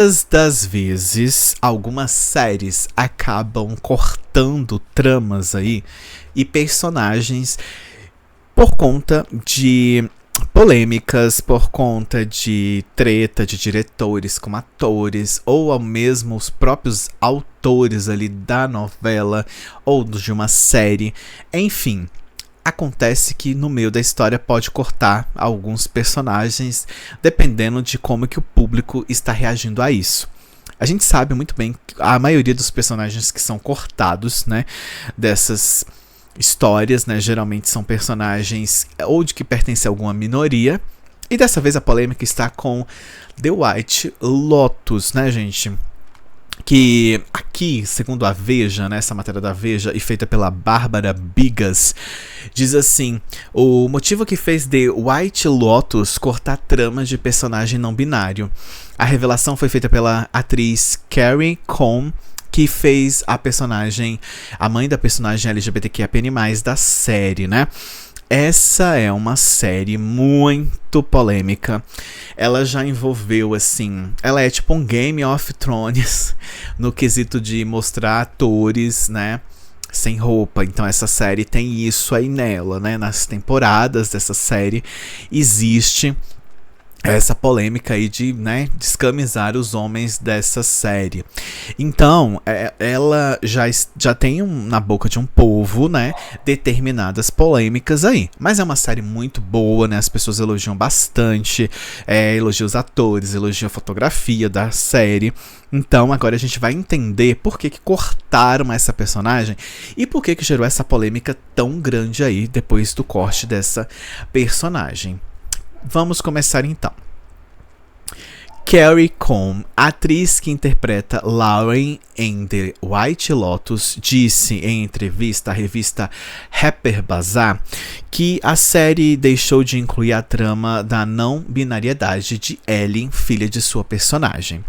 Muitas das vezes, algumas séries acabam cortando tramas aí e personagens por conta de polêmicas, por conta de treta de diretores com atores, ou ao mesmo os próprios autores ali da novela ou de uma série, enfim. Acontece que no meio da história pode cortar alguns personagens, dependendo de como que o público está reagindo a isso. A gente sabe muito bem que a maioria dos personagens que são cortados, né, dessas histórias, né, geralmente são personagens ou de que pertencem a alguma minoria. E dessa vez a polêmica está com The White Lotus, né, gente? Que aqui, segundo a Veja, né, essa matéria da Veja e feita pela Bárbara Bigas, diz assim: o motivo que fez The White Lotus cortar tramas de personagem não binário. A revelação foi feita pela atriz Carrie Coon, que fez a personagem, a mãe da personagem LGBTQIA+, da série, né? Essa é uma série muito polêmica. Ela já envolveu, assim, ela é tipo um Game of Thrones no quesito de mostrar atores, né, sem roupa. Então essa série tem isso aí nela, né? Nas temporadas dessa série existe essa polêmica aí de, né, descamisar os homens dessa série. Então, ela já tem na boca de um povo, né, determinadas polêmicas aí. Mas é uma série muito boa, né, as pessoas elogiam bastante, elogiam os atores, elogiam a fotografia da série. Então, agora a gente vai entender por que cortaram essa personagem e por que gerou essa polêmica tão grande aí depois do corte dessa personagem. Vamos começar então. Carrie Coon, atriz que interpreta Lauren em The White Lotus, disse em entrevista à revista Harper's Bazaar que a série deixou de incluir a trama da não-binariedade de Ellen, filha de sua personagem.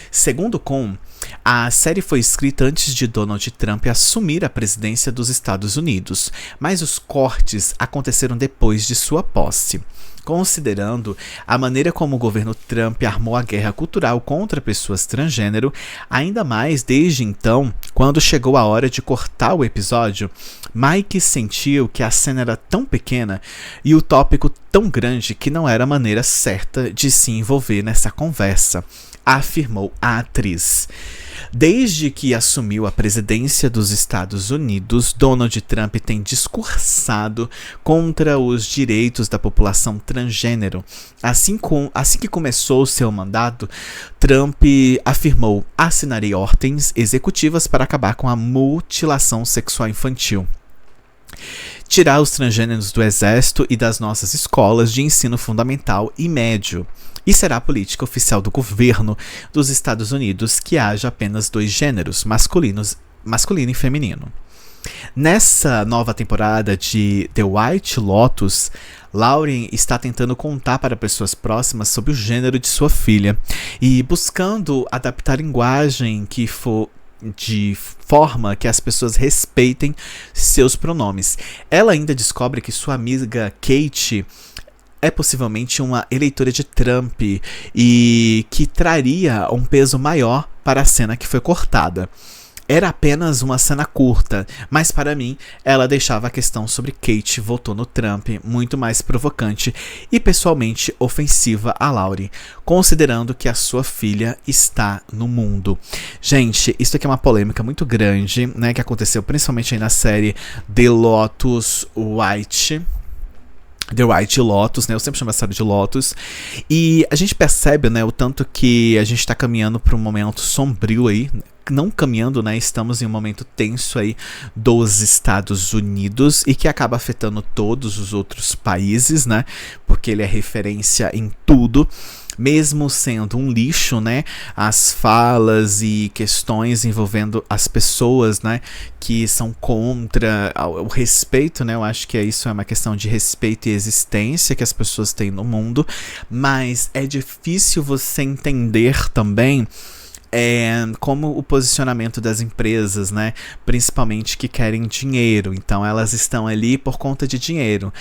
Segundo Coon, a série foi escrita antes de Donald Trump assumir a presidência dos Estados Unidos, mas os cortes aconteceram depois de sua posse. Considerando a maneira como o governo Trump armou a guerra cultural contra pessoas transgênero, ainda mais desde então, quando chegou a hora de cortar o episódio, Mike sentiu que a cena era tão pequena e o tópico tão grande que não era a maneira certa de se envolver nessa conversa, afirmou a atriz. Desde que assumiu a presidência dos Estados Unidos, Donald Trump tem discursado contra os direitos da população transgênero. Assim que começou seu mandato, Trump afirmou: assinarei ordens executivas para acabar com a mutilação sexual infantil, tirar os transgêneros do exército e das nossas escolas de ensino fundamental e médio. E será a política oficial do governo dos Estados Unidos que haja apenas dois gêneros, masculino e feminino. Nessa nova temporada de The White Lotus, Lauren está tentando contar para pessoas próximas sobre o gênero de sua filha e buscando adaptar a linguagem de forma que as pessoas respeitem seus pronomes. Ela ainda descobre que sua amiga Kate é possivelmente uma eleitora de Trump e que traria um peso maior para a cena que foi cortada. Era apenas uma cena curta, mas para mim ela deixava a questão sobre Kate votou no Trump muito mais provocante e pessoalmente ofensiva a Lauren, considerando que a sua filha está no mundo. Gente, isso aqui é uma polêmica muito grande, né, que aconteceu principalmente aí na série The White Lotus, né? Eu sempre chamo essa série de Lotus. E a gente percebe, né, o tanto que a gente está caminhando para um momento sombrio aí. Não caminhando, né? Estamos em um momento tenso aí dos Estados Unidos e que acaba afetando todos os outros países, né? Porque ele é referência em tudo. Mesmo sendo um lixo, né, as falas e questões envolvendo as pessoas, né, que são contra o respeito, né, eu acho que isso é uma questão de respeito e existência que as pessoas têm no mundo, mas é difícil você entender também como o posicionamento das empresas, né? Principalmente que querem dinheiro. Então elas estão ali por conta de dinheiro.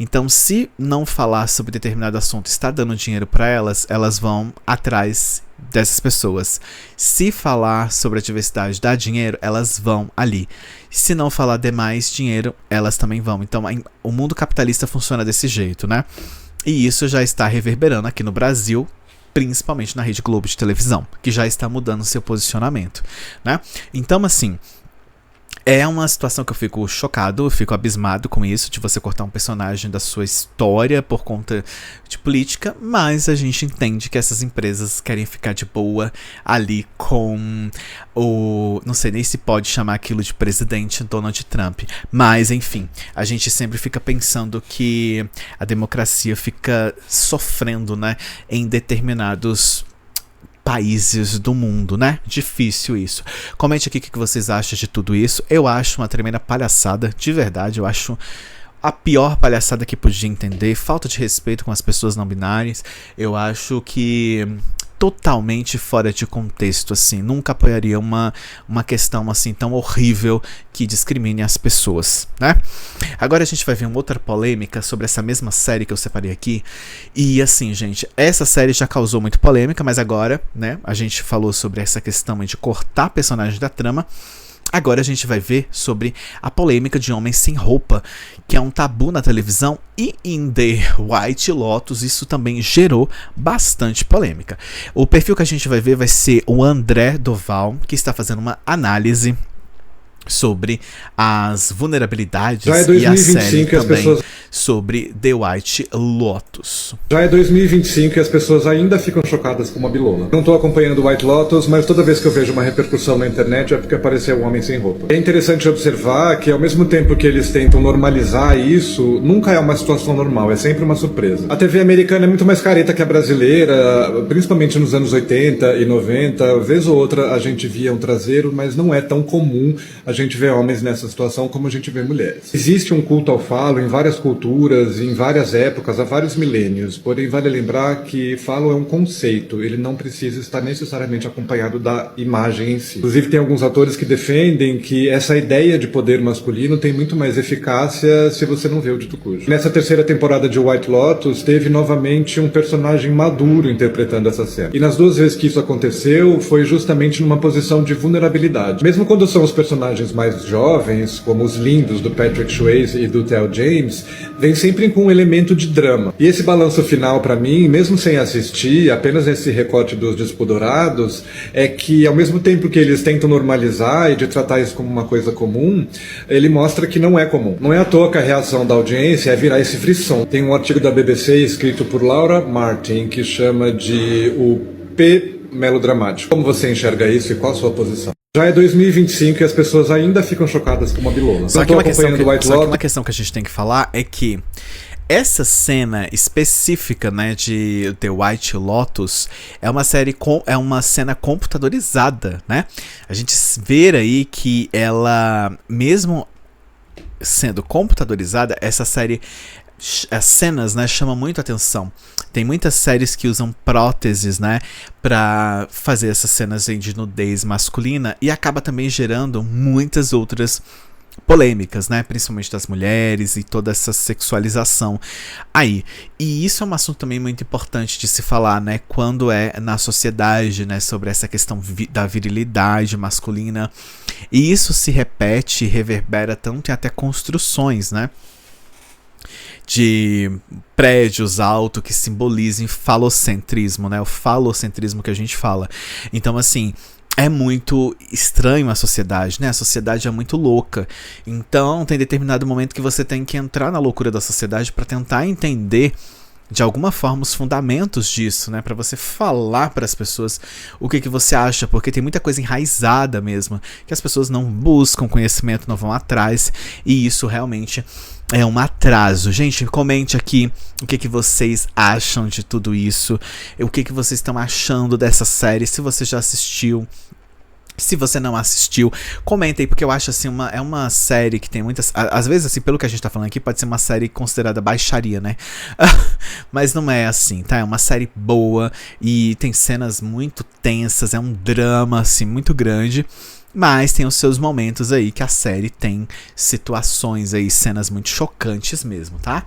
Então, se não falar sobre determinado assunto está dando dinheiro para elas, elas vão atrás dessas pessoas. Se falar sobre a diversidade dá dinheiro, elas vão ali. Se não falar demais dinheiro, elas também vão. Então, o mundo capitalista funciona desse jeito, né? E isso já está reverberando aqui no Brasil, principalmente na Rede Globo de televisão, que já está mudando seu posicionamento, né? Então, assim, é uma situação que eu fico chocado, eu fico abismado com isso, de você cortar um personagem da sua história por conta de política, mas a gente entende que essas empresas querem ficar de boa ali com não sei nem se pode chamar aquilo de presidente Donald Trump, mas enfim, a gente sempre fica pensando que a democracia fica sofrendo, né, em determinados países do mundo, né? Difícil isso. Comente aqui o que vocês acham de tudo isso. Eu acho uma tremenda palhaçada, de verdade. Eu acho a pior palhaçada que podia entender. Falta de respeito com as pessoas não binárias. Eu acho que totalmente fora de contexto, assim. Nunca apoiaria uma questão assim tão horrível que discrimine as pessoas, né? Agora a gente vai ver uma outra polêmica sobre essa mesma série que eu separei aqui. E assim, gente, essa série já causou muita polêmica, mas agora, né, a gente falou sobre essa questão de cortar personagens da trama. Agora a gente vai ver sobre a polêmica de homens sem roupa, que é um tabu na televisão, e em The White Lotus isso também gerou bastante polêmica. O perfil que a gente vai ver vai ser o André Doval, que está fazendo uma análise sobre as vulnerabilidades e a série também sobre The White Lotus. Já é 2025 e as pessoas ainda ficam chocadas com uma bilola. Não estou acompanhando White Lotus, mas toda vez que eu vejo uma repercussão na internet é porque apareceu um homem sem roupa. É interessante observar que ao mesmo tempo que eles tentam normalizar isso, nunca é uma situação normal, é sempre uma surpresa. A TV americana é muito mais careta que a brasileira, principalmente nos anos 80 e 90, vez ou outra a gente via um traseiro, mas não é tão comum a gente ver homens nessa situação como a gente vê mulheres. Existe um culto ao falo em várias culturas, em várias épocas, há vários milênios, porém vale lembrar que falo é um conceito, ele não precisa estar necessariamente acompanhado da imagem em si. Inclusive tem alguns atores que defendem que essa ideia de poder masculino tem muito mais eficácia se você não vê o dito cujo. Nessa terceira temporada de White Lotus, teve novamente um personagem maduro interpretando essa cena. E nas duas vezes que isso aconteceu, foi justamente numa posição de vulnerabilidade. Mesmo quando são os personagens mais jovens, como os lindos do Patrick Swayze e do Theo James, vem sempre com um elemento de drama. E esse balanço final pra mim, mesmo sem assistir, apenas esse recorte dos Despodourados, é que ao mesmo tempo que eles tentam normalizar e de tratar isso como uma coisa comum, ele mostra que não é comum. Não é à toa que a reação da audiência é virar esse frisson. Tem um artigo da BBC escrito por Laura Martin que chama de o P melodramático. Como você enxerga isso e qual a sua posição? Já é 2025 e as pessoas ainda ficam chocadas com uma bilola. Só que uma questão que a gente tem que falar é que essa cena específica, né, de The White Lotus é uma cena computadorizada, né? A gente vê aí que ela, mesmo sendo computadorizada, essa série, as cenas, né, chamam muito atenção. Tem muitas séries que usam próteses, né, pra fazer essas cenas de nudez masculina e acaba também gerando muitas outras polêmicas, né, principalmente das mulheres e toda essa sexualização aí. E isso é um assunto também muito importante de se falar, né, quando é na sociedade, né, sobre essa questão da virilidade masculina. E isso se repete e reverbera tanto em até construções, né, de prédios altos que simbolizem falocentrismo, né? O falocentrismo que a gente fala. Então, assim, é muito estranho a sociedade, né? A sociedade é muito louca. Então, tem determinado momento que você tem que entrar na loucura da sociedade para tentar entender de alguma forma os fundamentos disso, né, para você falar para as pessoas o que você acha, porque tem muita coisa enraizada mesmo, que as pessoas não buscam conhecimento, não vão atrás, e isso realmente é um atraso. Gente, comente aqui o que vocês acham de tudo isso, o que vocês estão achando dessa série, se você já assistiu, Se você não assistiu, comenta aí, porque eu acho assim, é uma série que tem muitas... Às vezes, assim, pelo que a gente tá falando aqui, pode ser uma série considerada baixaria, né? Mas não é assim, tá? É uma série boa e tem cenas muito tensas, é um drama, assim, muito grande. Mas tem os seus momentos aí que a série tem situações aí, cenas muito chocantes mesmo, tá?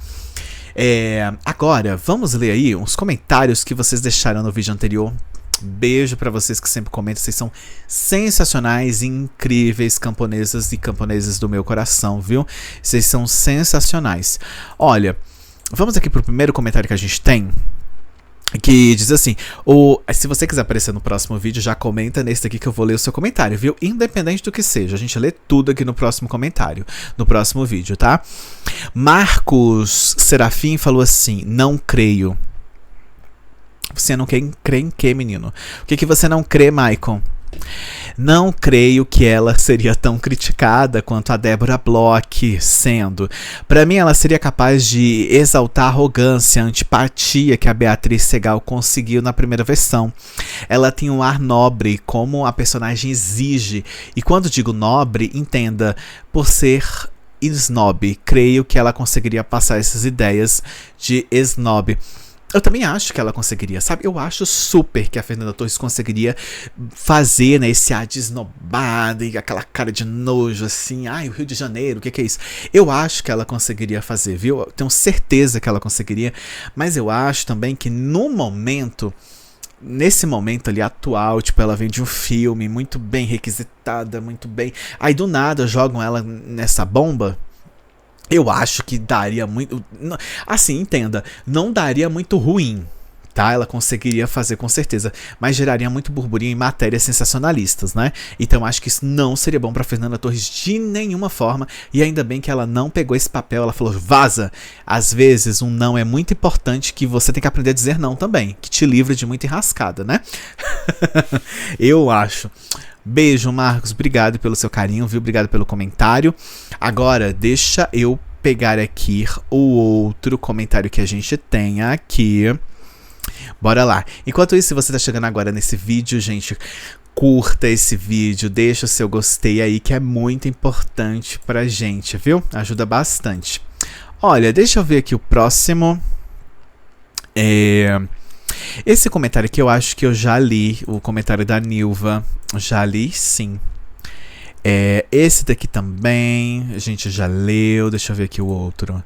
Agora, vamos ler aí uns comentários que vocês deixaram no vídeo anterior. Beijo pra vocês que sempre comentam, vocês são sensacionais e incríveis, camponesas e camponeses do meu coração, viu? Vocês são sensacionais. Olha, vamos aqui pro primeiro comentário que a gente tem, que diz assim: se você quiser aparecer no próximo vídeo, já comenta nesse daqui que eu vou ler o seu comentário, viu? Independente do que seja, a gente lê tudo aqui no próximo comentário, no próximo vídeo, tá? Marcos Serafim falou assim: não creio. Você não crê em quê, menino? O que você não crê, Maicon? Não creio que ela seria tão criticada quanto a Débora Bloch sendo. Pra mim, ela seria capaz de exaltar a arrogância, a antipatia que a Beatriz Segal conseguiu na primeira versão. Ela tem um ar nobre, como a personagem exige. E quando digo nobre, entenda, por ser snob. Creio que ela conseguiria passar essas ideias de snob. Eu também acho que ela conseguiria, sabe? Eu acho super que a Fernanda Torres conseguiria fazer, né, esse ar de esnobada e aquela cara de nojo, assim. Ai, o Rio de Janeiro, o que é isso? Eu acho que ela conseguiria fazer, viu? Eu tenho certeza que ela conseguiria. Mas eu acho também que nesse momento ali atual, tipo, ela vem de um filme muito bem requisitada, muito bem. Aí do nada jogam ela nessa bomba. Eu acho que daria muito... Assim, entenda, não daria muito ruim, tá? Ela conseguiria fazer com certeza, mas geraria muito burburinho em matérias sensacionalistas, né? Então acho que isso não seria bom pra Fernanda Torres de nenhuma forma, e ainda bem que ela não pegou esse papel, ela falou, vaza! Às vezes um não é muito importante, que você tem que aprender a dizer não também, que te livra de muita enrascada, né? Eu acho... Beijo, Marcos, obrigado pelo seu carinho, viu? Obrigado pelo comentário. Agora, deixa eu pegar aqui o outro comentário que a gente tem aqui. Bora lá. Enquanto isso, se você tá chegando agora nesse vídeo, gente, curta esse vídeo, deixa o seu gostei aí, que é muito importante pra gente, viu? Ajuda bastante. Olha, deixa eu ver aqui o próximo. Esse comentário aqui eu acho que eu já li, o comentário da Nilva. Já li, sim. Esse daqui também, a gente já leu. Deixa eu ver aqui o outro.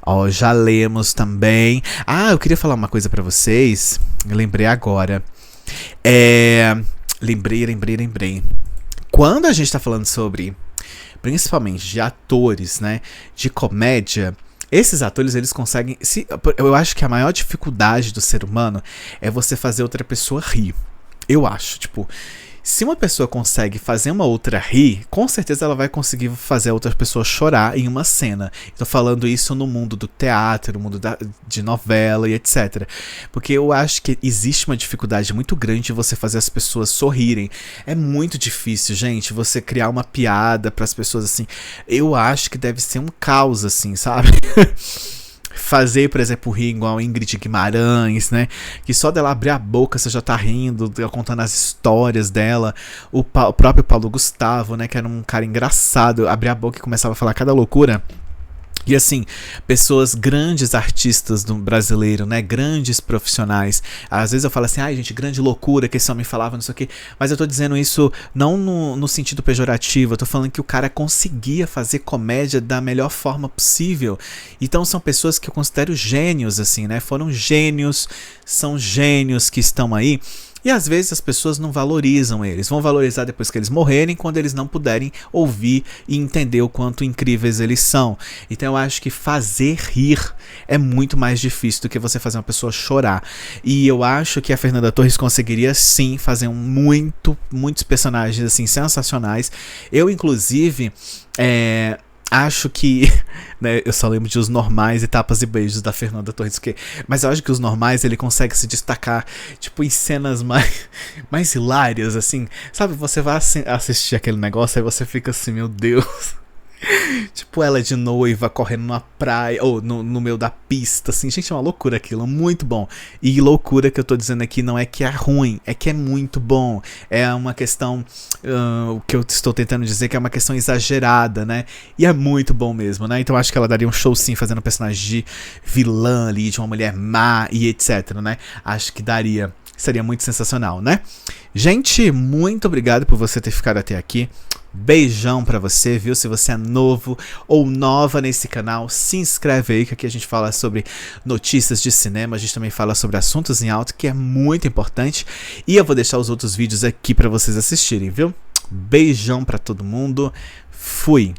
Ó, já lemos também. Ah, eu queria falar uma coisa pra vocês. Eu lembrei agora. Lembrei. Quando a gente tá falando sobre, principalmente de atores, né, de comédia... Esses atores, eles conseguem... eu acho que a maior dificuldade do ser humano é você fazer outra pessoa rir. Eu acho, tipo... Se uma pessoa consegue fazer uma outra rir, com certeza ela vai conseguir fazer a outra pessoa chorar em uma cena. Tô falando isso no mundo do teatro, no mundo de novela e etc. Porque eu acho que existe uma dificuldade muito grande de você fazer as pessoas sorrirem. É muito difícil, gente, você criar uma piada para as pessoas assim. Eu acho que deve ser um caos, assim, sabe? Fazer, por exemplo, rir igual a Ingrid Guimarães, né? Que só dela abrir a boca você já tá rindo, contando as histórias dela. O próprio Paulo Gustavo, né? Que era um cara engraçado, abria a boca e começava a falar cada loucura. E assim, pessoas, grandes artistas do brasileiro, né, grandes profissionais. Às vezes eu falo assim, ai gente, grande loucura que esse homem falava, não sei o quê. Mas eu tô dizendo isso não no sentido pejorativo, eu tô falando que o cara conseguia fazer comédia da melhor forma possível. Então são pessoas que eu considero gênios, assim, né, foram gênios, são gênios que estão aí. E às vezes as pessoas não valorizam eles. Vão valorizar depois que eles morrerem, quando eles não puderem ouvir e entender o quanto incríveis eles são. Então eu acho que fazer rir é muito mais difícil do que você fazer uma pessoa chorar. E eu acho que a Fernanda Torres conseguiria sim fazer muitos personagens assim sensacionais. Eu inclusive... acho que, né, eu só lembro de Os Normais e Tapas e Beijos da Fernanda Torres, mas eu acho que Os Normais ele consegue se destacar, tipo, em cenas mais hilárias, assim, sabe, você vai assistir aquele negócio, aí você fica assim, meu Deus, Tipo, ela de noiva, correndo na praia, ou no meio da pista, assim. Gente, é uma loucura aquilo, muito bom. E loucura que eu tô dizendo aqui não é que é ruim, é que é muito bom. É uma questão, o que eu estou tentando dizer que é uma questão exagerada, né? E é muito bom mesmo, né? Então acho que ela daria um show sim, fazendo um personagem de vilã ali, de uma mulher má e etc, né? Acho que daria, seria muito sensacional, né? Gente, muito obrigado por você ter ficado até aqui. Beijão pra você, viu? Se você é novo ou nova nesse canal, se inscreve aí, que aqui a gente fala sobre notícias de cinema, a gente também fala sobre assuntos em alto, que é muito importante. E eu vou deixar os outros vídeos aqui pra vocês assistirem, viu? Beijão pra todo mundo. Fui!